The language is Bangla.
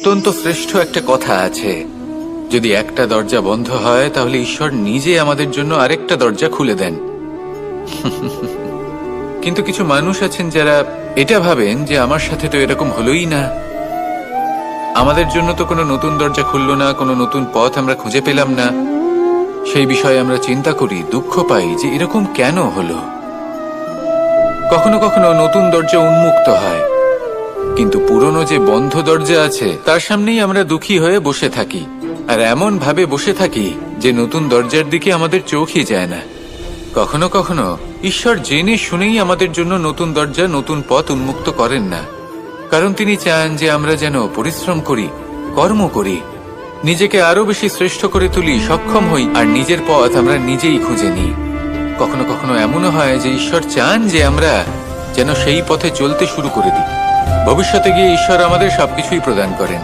অত্যন্ত শ্রেষ্ঠ একটা কথা আছে, যদি একটা দরজা বন্ধ হয় তাহলে ঈশ্বর নিজে আমাদের জন্য আরেকটা দরজা খুলে দেন। কিন্তু কিছু মানুষ আছেন যারা এটা ভাবেন যে আমার সাথে তো এরকম হলোই না, আমাদের জন্য তো কোনো নতুন দরজা খুললো না, কোনো নতুন পথ আমরা খুঁজে পেলাম না। সেই বিষয়ে আমরা চিন্তা করি, দুঃখ পাই যে এরকম কেন হলো। কখনো কখনো নতুন দরজা উন্মুক্ত হয়, কিন্তু পুরনো যে বন্ধ দরজা আছে তার সামনেই আমরা দুঃখী হয়ে বসে থাকি, আর এমন ভাবে বসে থাকি যে নতুন দরজার দিকে আমাদের চোখই যায় না। কখনো কখনো ঈশ্বর জেনে শুনেই আমাদের জন্য নতুন দরজা, নতুন পথ উন্মুক্ত করেন না, কারণ তিনি চান যে আমরা যেন পরিশ্রম করি, কর্ম করি, নিজেকে আরো বেশি শ্রেষ্ঠ করে তুলি, সক্ষম হই, আর নিজের পথ আমরা নিজেই খুঁজে নিই। কখনো কখনো এমনও হয় যে ঈশ্বর চান যে আমরা যেন সেই পথে চলতে শুরু করে দিই। ভবিষ্যতে গিয়ে ঈশ্বর আমাদের সবকিছুই প্রদান করেন।